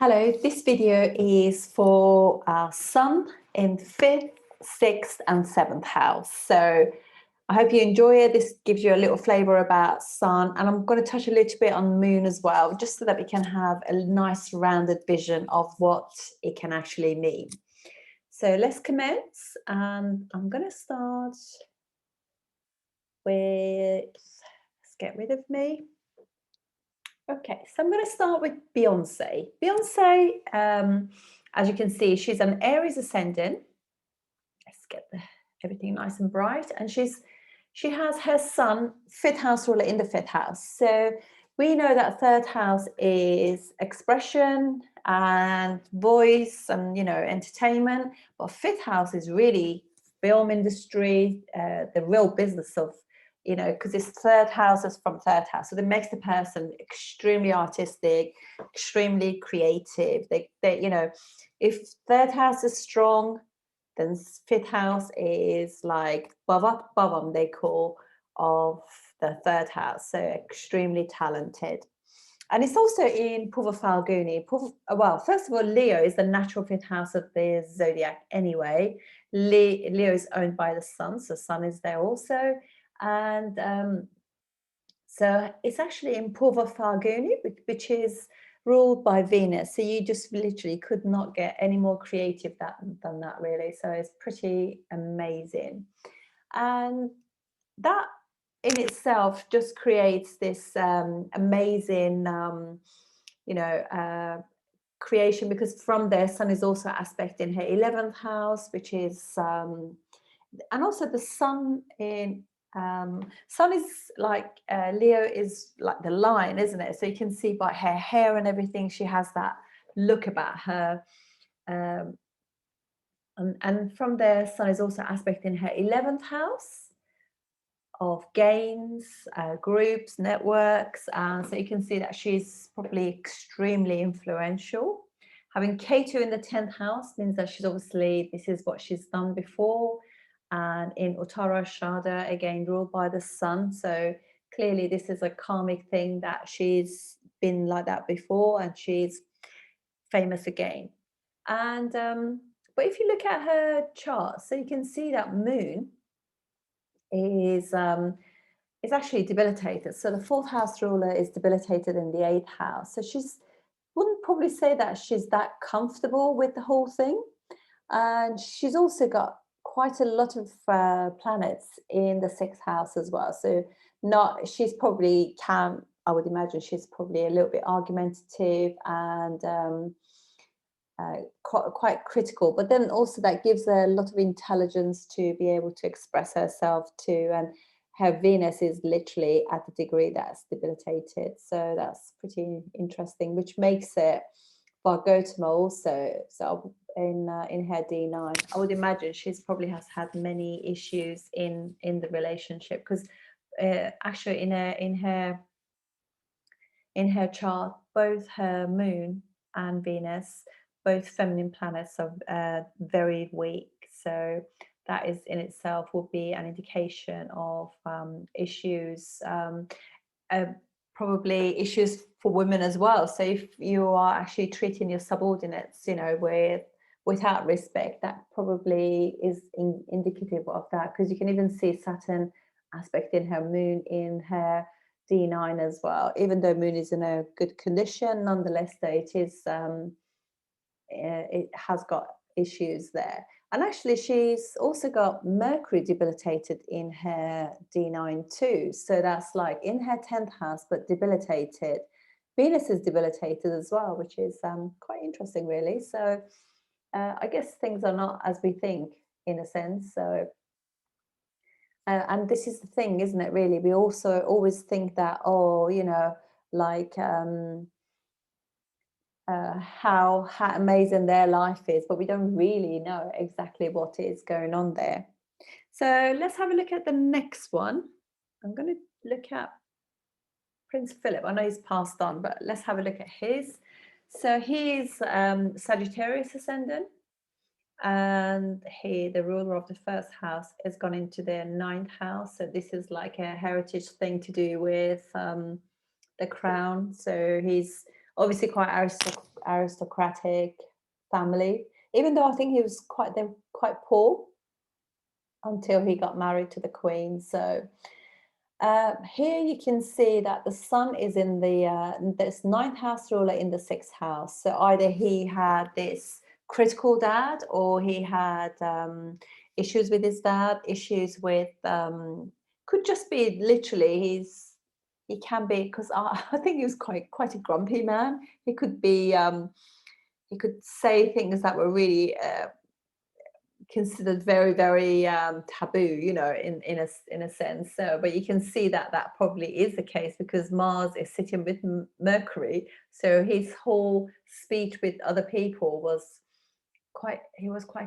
Hello, this video is for our Sun in 5th, 6th and 7th house. So I hope you enjoy it. This gives you a little flavour about Sun, and I'm going to touch a little bit on Moon as well, just so that we can have a nice rounded vision of what it can actually mean. So let's commence, and I'm going to start with, let's get rid of me. Okay, so I'm going to start with Beyonce. Beyonce, as you can see, she's an Aries ascendant. Let's get everything nice and bright. And she has her Sun, 5th house ruler, in the 5th house. So we know that 3rd house is expression and voice and, entertainment. But 5th house is really film industry, the real business of, because it's 3rd house is from 3rd house. So that makes the person extremely artistic, extremely creative. They if 3rd house is strong, then 5th house is like bhavam, they call, of the 3rd house. So extremely talented. And it's also in Purva Falguni. Well, first of all, Leo is the natural 5th house of the zodiac anyway. Leo is owned by the Sun, so Sun is there also. And so it's actually in Purva Falguni, which is ruled by Venus. So you just literally could not get any more creative than that, really. So it's pretty amazing. And that in itself just creates this amazing, creation, because from there, Sun is also aspecting her 11th house, which is, and also the Sun in, Sun is like, Leo is like the lion, isn't it? So you can see by her hair and everything, she has that look about her. And from there, Sun is also aspecting her 11th house of gains, groups, networks. So you can see that she's probably extremely influential. Having Ketu in the 10th house means that she's obviously, this is what she's done before. And in Uttara Shada, again, ruled by the Sun. So clearly this is a karmic thing, that she's been like that before and she's famous again. And but if you look at her chart, so you can see that Moon is actually debilitated. So the 4th house ruler is debilitated in the 8th house. So wouldn't probably say that she's that comfortable with the whole thing. And she's also got quite a lot of planets in the 6th house as well. So she's probably I would imagine she's probably a little bit argumentative and quite critical, but then also that gives her a lot of intelligence to be able to express herself too. And her Venus is literally at the degree that's debilitated. So that's pretty interesting, which makes it Vargotama also. So in her D9, I would imagine she's probably has had many issues in the relationship, because actually in her chart, both her Moon and Venus, both feminine planets, are very weak. So that is in itself will be an indication of issues, probably issues for women as well. So if you are actually treating your subordinates, without respect, that probably is indicative of that, because you can even see Saturn aspecting her Moon in her D9 as well. Even though Moon is in a good condition, nonetheless, though, it has got issues there. And actually, she's also got Mercury debilitated in her D9 too. So that's like in her 10th house, but debilitated. Venus is debilitated as well, which is quite interesting, really. So I guess things are not as we think, in a sense. So, and this is the thing, isn't it, really? We also always think that, like, how amazing their life is, but we don't really know exactly what is going on there. So let's have a look at the next one. I'm going to look at Prince Philip. I know he's passed on, but let's have a look at his. So he's Sagittarius ascendant, and the ruler of the 1st house has gone into the 9th house. So this is like a heritage thing to do with the crown. So he's Obviously quite aristocratic family, even though I think they're quite poor until he got married to the queen. So here you can see that the sun is in this ninth house ruler in the sixth house. So either he had this critical dad, or he had issues with his dad, issues with could just be literally he can be, because I think he was quite a grumpy man. He could be he could say things that were really considered very, very taboo, in a sense. So but you can see that that probably is the case, because Mars is sitting with Mercury, so his whole speech with other people was quite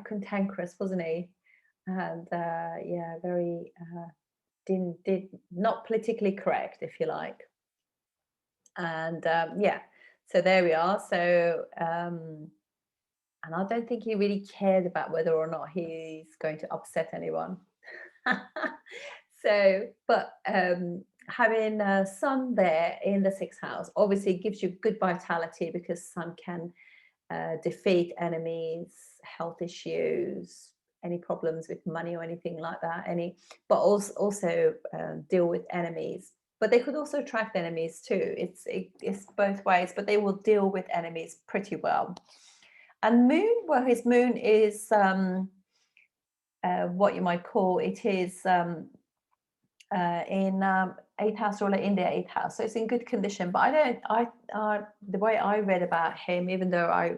cantankerous, wasn't he? And yeah, very did not politically correct, if you like. And yeah, so there we are. So and I don't think he really cared about whether or not he's going to upset anyone. So, but having Sun there in the sixth house obviously gives you good vitality, because Sun can defeat enemies, health issues, any problems with money or anything like that. But also deal with enemies. But they could also attract enemies too. It's both ways, but they will deal with enemies pretty well. And Moon, well, his Moon is what you might call, it is in eighth house ruler in the eighth house, so it's in good condition. But the way I read about him, even though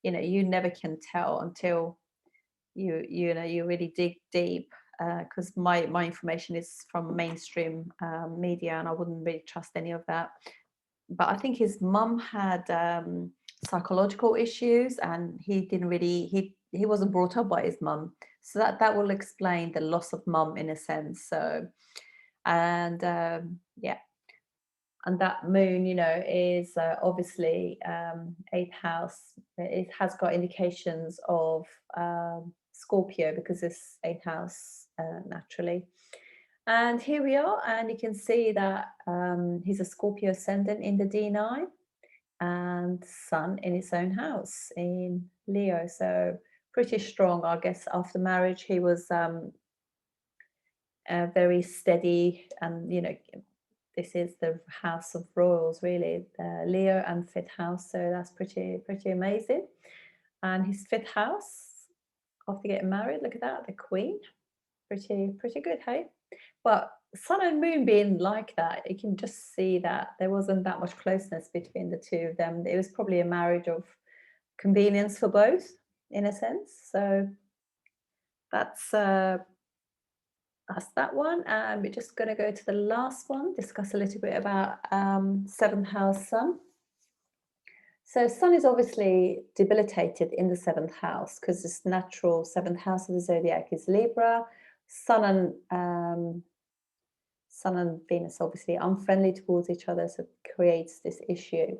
you never can tell until you really dig deep, because my information is from mainstream media, and I wouldn't really trust any of that. But I think his mum had psychological issues, and he wasn't brought up by his mum, so that will explain the loss of mum in a sense. So, and yeah, and that Moon, is obviously eighth house. It has got indications of Scorpio, because it's eighth house naturally. And here we are, and you can see that he's a Scorpio ascendant in the D9, and Sun in his own house in Leo. So pretty strong, I guess. After marriage, he was very steady, and this is the house of royals, really, Leo and fifth house. So that's pretty amazing. And his fifth house, after getting married, look at that, the Queen. Pretty good, hey? But Sun and Moon being like that, you can just see that there wasn't that much closeness between the two of them. It was probably a marriage of convenience for both, in a sense. So that's that one. And we're just going to go to the last one, discuss a little bit about seventh house Sun. So Sun is obviously debilitated in the seventh house, because this natural seventh house of the zodiac is Libra. Sun and Venus obviously unfriendly towards each other, so it creates this issue.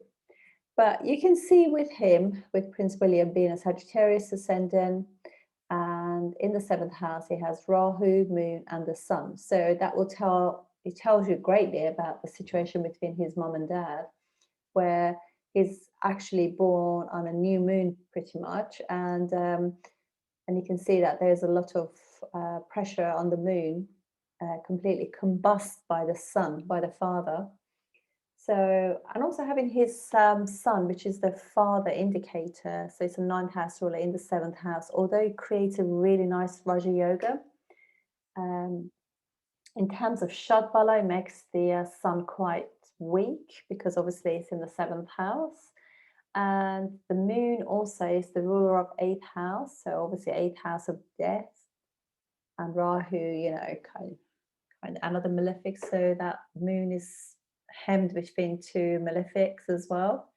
But you can see with him, with Prince William, being a Sagittarius ascendant, and in the seventh house he has Rahu, Moon, and the Sun. So that it tells you greatly about the situation between his mum and dad, where he's actually born on a new moon, pretty much, and you can see that there's a lot of pressure on the moon, completely combust by the Sun, by the father. So, and also having his Sun, which is the father indicator, so it's a ninth house ruler in the seventh house, although it creates a really nice Raja Yoga. In terms of Shadbala, it makes the Sun quite weak, because obviously it's in the seventh house. And the Moon also is the ruler of eighth house, so obviously eighth house of death. And Rahu, kind of another malefic, so that Moon is hemmed between two malefics as well.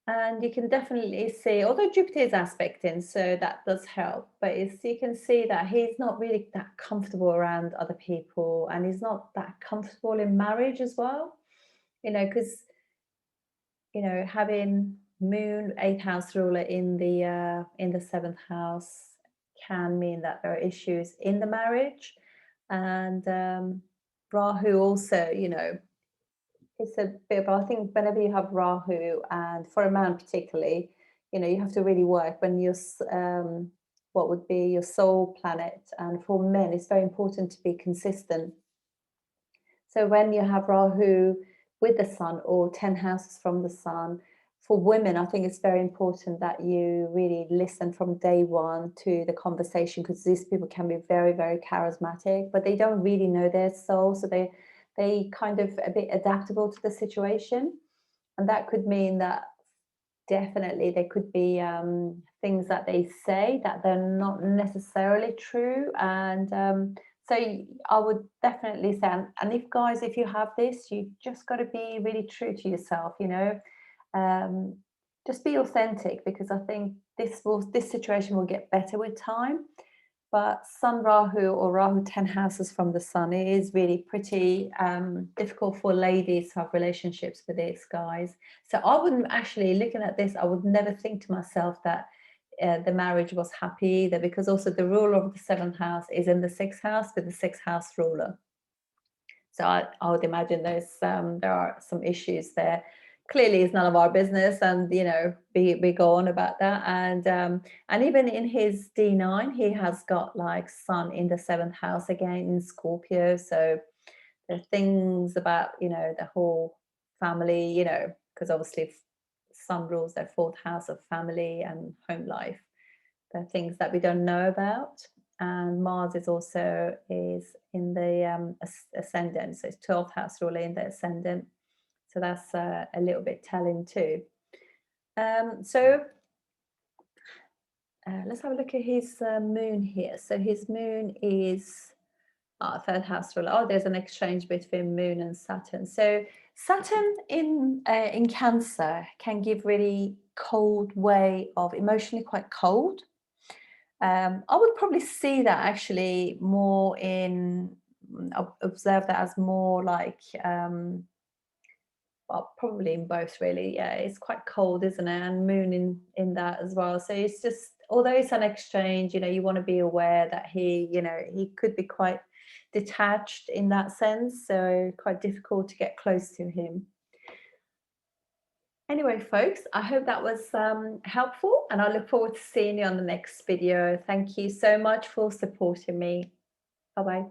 And you can definitely see, although Jupiter is aspecting, so that does help, but you can see that he's not really that comfortable around other people, and he's not that comfortable in marriage as well, because having Moon, eighth house ruler in the seventh house, can mean that there are issues in the marriage. And Rahu also, it's a bit of, I think whenever you have Rahu, and for a man particularly, you have to really work when what would be your soul planet. And for men, it's very important to be consistent. So when you have Rahu with the sun or 10 houses from the sun, for women, I think it's very important that you really listen from day one to the conversation, because these people can be very, very charismatic, but they don't really know their soul. So they kind of a bit adaptable to the situation. And that could mean that definitely there could be things that they say that they're not necessarily true. And I would definitely say, and if guys, if you have this, you just got to be really true to yourself, um, just be authentic, because I think this situation will get better with time. But Sun Rahu or Rahu 10 houses from the sun, it is really pretty difficult for ladies to have relationships with these guys. So I wouldn't actually, looking at this, I would never think to myself that the marriage was happy either, because also the ruler of the seventh house is in the sixth house with the sixth house ruler. So I would imagine there are some issues there. Clearly, it's none of our business, and we go on about that. And even in his D9, he has got like Sun in the seventh house again in Scorpio. So there are things about the whole family, because obviously Sun rules their fourth house of family and home life. There are things that we don't know about. And Mars is in the ascendant, so it's 12th house ruler in the ascendant. So that's a little bit telling too. So let's have a look at his moon here. So his moon is third house ruler. Oh, there's an exchange between moon and Saturn. So Saturn in Cancer can give really cold way of emotionally quite cold. I would probably see that actually more observe that as more like, well, probably in both really. Yeah, it's quite cold, isn't it? And moon in that as well. So it's just, although it's an exchange, you want to be aware that he could be quite detached in that sense. So quite difficult to get close to him. Anyway, folks, I hope that was helpful, and I look forward to seeing you on the next video. Thank you so much for supporting me. Bye-bye.